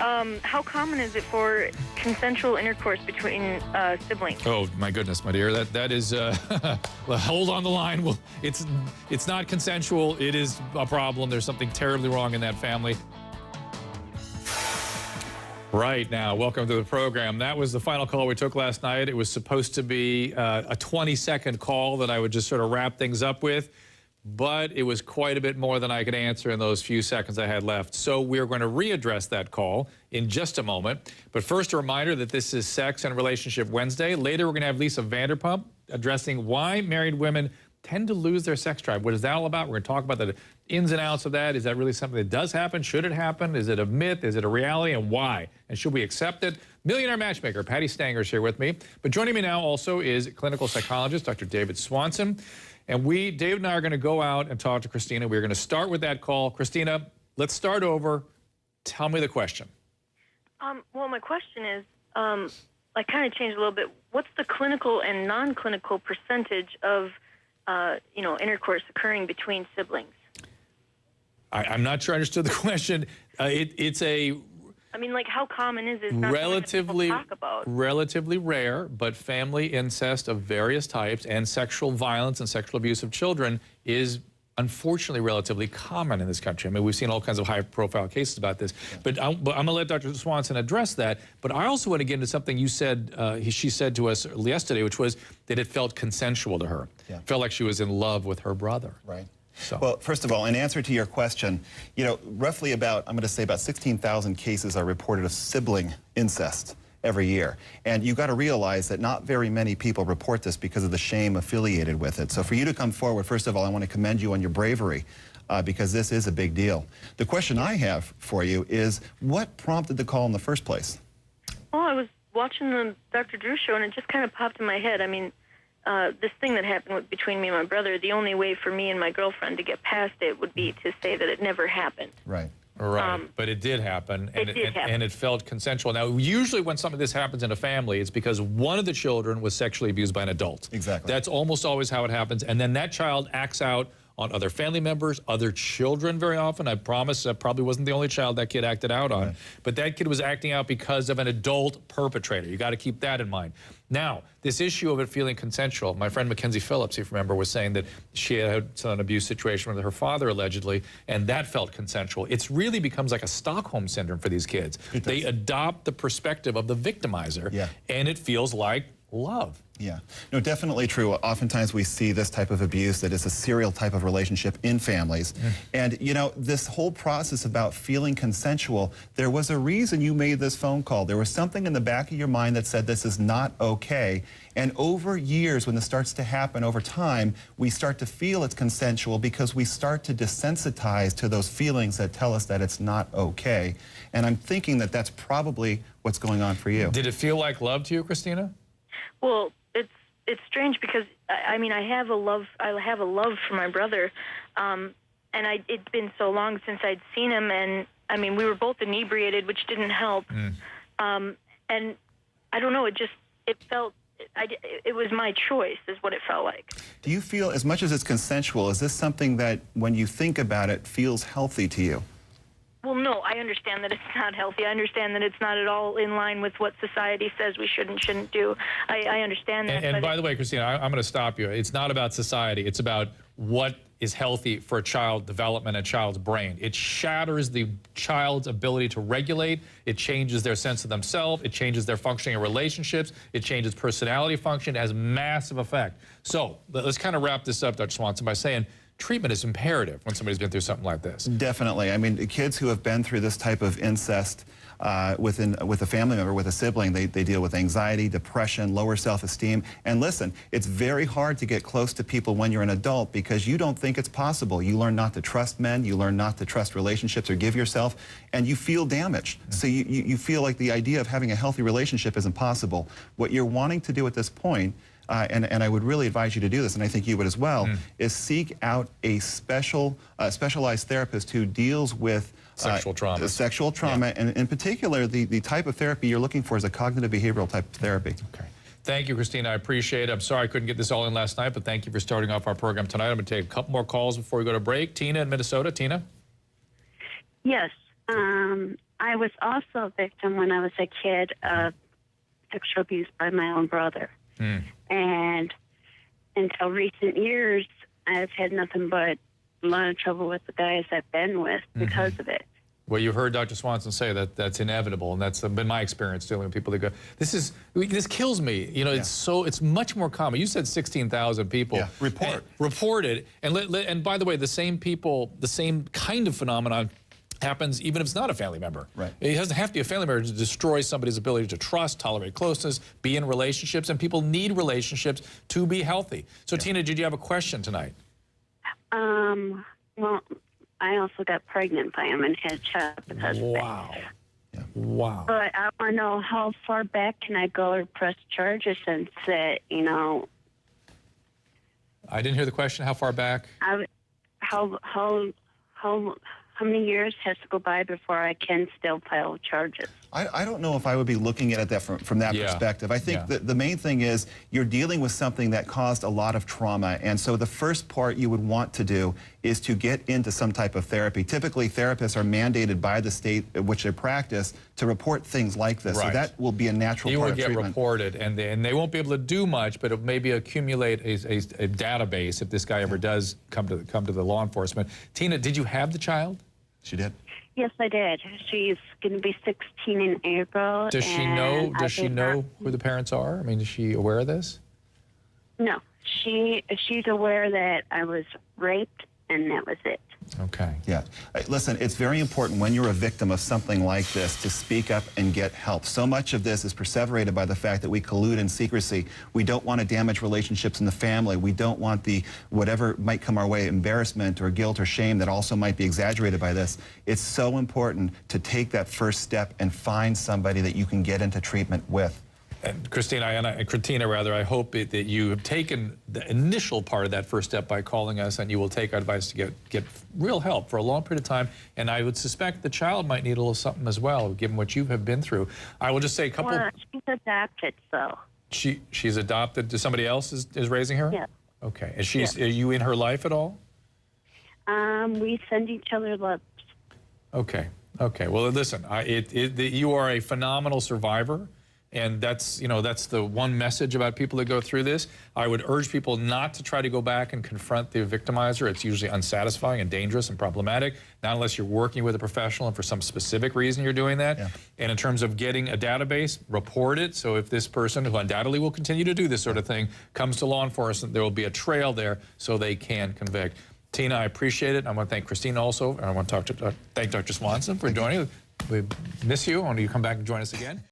How common is it for consensual intercourse between siblings? Oh my goodness, my dear, that is. Well, hold on the line. Well, it's not consensual. It is a problem. There's something terribly wrong in that family. Right now, welcome to the program. That was the final call we took last night. It was supposed to be a 20-second call that I would just sort of wrap things up with, but it was quite a bit more than I could answer in those few seconds I had left. So we're going to readdress that call in just a moment. But first, a reminder that this is Sex and Relationship Wednesday. Later, we're going to have Lisa Vanderpump addressing why married women tend to lose their sex drive. What is that all about? We're going to talk about the ins and outs of that. Is that really something that does happen? Should it happen? Is it a myth? Is it a reality? And why? And should we accept it? Millionaire matchmaker Patty Stanger is here with me. But joining me now also is clinical psychologist Dr. David Swanson. And David and I are going to go out and talk to Christina. We're going to start with that call. Christina, let's start over. Tell me the question. Well, my question is, I kind of changed a little bit. What's the clinical and non-clinical percentage of intercourse occurring between siblings? I'm not sure I understood the question. It's a... I mean, like, how common is it? Not relatively, talk about. Relatively rare, but family incest of various types and sexual violence and sexual abuse of children is unfortunately relatively common in this country. I mean, we've seen all kinds of high-profile cases about this. Yeah. But I'm going to let Dr. Swanson address that. But I also want to get into something you said, she said to us yesterday, which was that it felt consensual to her. Yeah. Felt like she was in love with her brother. Right. So. Well, first of all, in answer to your question, roughly about 16,000 cases are reported of sibling incest every year. And you've got to realize that not very many people report this because of the shame affiliated with it. So for you to come forward, first of all, I want to commend you on your bravery because this is a big deal. The question I have for you is, what prompted the call in the first place? Well, I was watching the Dr.Drew show and it just kind of popped in my head. I mean, this thing that happened between me and my brother, the only way for me and my girlfriend to get past it would be to say that it never happened. Right. Right, but it did happen, and it felt consensual. Now, usually when something like this happens in a family, it's because one of the children was sexually abused by an adult. Exactly. That's almost always how it happens, and then that child acts out on other family members, other children very often. I promise that probably wasn't the only child that kid acted out on, but that kid was acting out because of an adult perpetrator. You got to keep that in mind. Now, this issue of it feeling consensual, my friend Mackenzie Phillips, if you remember, was saying that she had an abuse situation with her father allegedly, and that felt consensual. It really becomes like a Stockholm syndrome for these kids. They adopt the perspective of the victimizer, and it feels like love. Yeah, no, definitely true. Oftentimes we see this type of abuse that is a serial type of relationship in families. And, this whole process about feeling consensual, there was a reason you made this phone call. There was something in the back of your mind that said this is not okay. And over years, when this starts to happen over time, we start to feel it's consensual because we start to desensitize to those feelings that tell us that it's not okay. And I'm thinking that that's probably what's going on for you. Did it feel like love to you, Christina? Well, it's strange because I mean I have a love for my brother, and it's been so long since I'd seen him, and I mean we were both inebriated, which didn't help, and I don't know, it was my choice, is what it felt like. Do you feel, as much as it's consensual, is this something that when you think about it feels healthy to you? Well, no, I understand that it's not healthy. I understand that it's not at all in line with what society says we shouldn't do. I understand that. And by the way, Christina, I'm going to stop you. It's not about society. It's about what is healthy for a child development, a child's brain. It shatters the child's ability to regulate. It changes their sense of themselves. It changes their functioning in relationships. It changes personality function. It has massive effect. So let's kind of wrap this up, Dr. Swanson, by saying treatment is imperative when somebody's been through something like this. Definitely. I mean, kids who have been through this type of incest with a family member, with a sibling, they deal with anxiety, depression, lower self-esteem. And listen, it's very hard to get close to people when you're an adult because you don't think it's possible. You learn not to trust men, you learn not to trust relationships or give yourself, and you feel damaged. So you feel like the idea of having a healthy relationship isn't possible. What you're wanting to do at this point, and I would really advise you to do this, and I think you would as well, is seek out a specialized therapist who deals with sexual trauma. And in particular, the type of therapy you're looking for is a cognitive behavioral type of therapy. Okay. Thank you, Christina. I appreciate it. I'm sorry I couldn't get this all in last night, but thank you for starting off our program tonight. I'm going to take a couple more calls before we go to break. Tina in Minnesota. Tina? Yes. I was also a victim when I was a kid of sexual abuse by my own brother. And until recent years, I've had nothing but a lot of trouble with the guys I've been with because of it. Well, you heard Dr. Swanson say that that's inevitable, and that's been my experience dealing with people that go, this kills me. You know, it's much more common. You said 16,000 people reported, and by the way, the same people, the same kind of phenomenon happens even if it's not a family member. Right. It doesn't have to be a family member to destroy somebody's ability to trust, tolerate closeness, be in relationships, and people need relationships to be healthy. So, Tina, did you have a question tonight? Well, I also got pregnant by him and had a child because of it. Wow. But I want to know how far back can I go or press charges since that, you know. I didn't hear the question. How far back? How many years has to go by before I can still file charges? I don't know if I would be looking at it from that perspective. I think that the main thing is you're dealing with something that caused a lot of trauma, and so the first part you would want to do is to get into some type of therapy. Typically, therapists are mandated by the state in which they practice to report things like this, so that will be a natural part of treatment. You will get reported, and they won't be able to do much, but it maybe accumulate a database if this guy ever does come to the law enforcement. Tina, did you have the child? She did. Yes, I did. She's going to be 16 in April. Does she know? Does she know who the parents are? I mean, is she aware of this? No, she's aware that I was raped, and that was it. Okay. Yeah. Listen, it's very important when you're a victim of something like this to speak up and get help. So much of this is perseverated by the fact that we collude in secrecy. We don't want to damage relationships in the family. We don't want the whatever might come our way, embarrassment or guilt or shame that also might be exaggerated by this. It's so important to take that first step and find somebody that you can get into treatment with. And Christina, I hope that you have taken the initial part of that first step by calling us, and you will take our advice to get real help for a long period of time. And I would suspect the child might need a little something as well, given what you have been through. I will just say a couple. Well, she's adopted, so. She's adopted. Does somebody else is raising her? Yeah. Okay. And are you in her life at all? We send each other loves. Okay. Okay. Well, listen, you are a phenomenal survivor. And that's the one message about people that go through this. I would urge people not to try to go back and confront the victimizer. It's usually unsatisfying and dangerous and problematic, not unless you're working with a professional and for some specific reason you're doing that. And in terms of getting a database, report it. So if this person, who undoubtedly will continue to do this sort of thing, comes to law enforcement, there will be a trail there so they can convict. Tina, I appreciate it. I want to thank Christine also. And I want to thank Dr. Swanson for joining. We miss you. I want you to come back and join us again.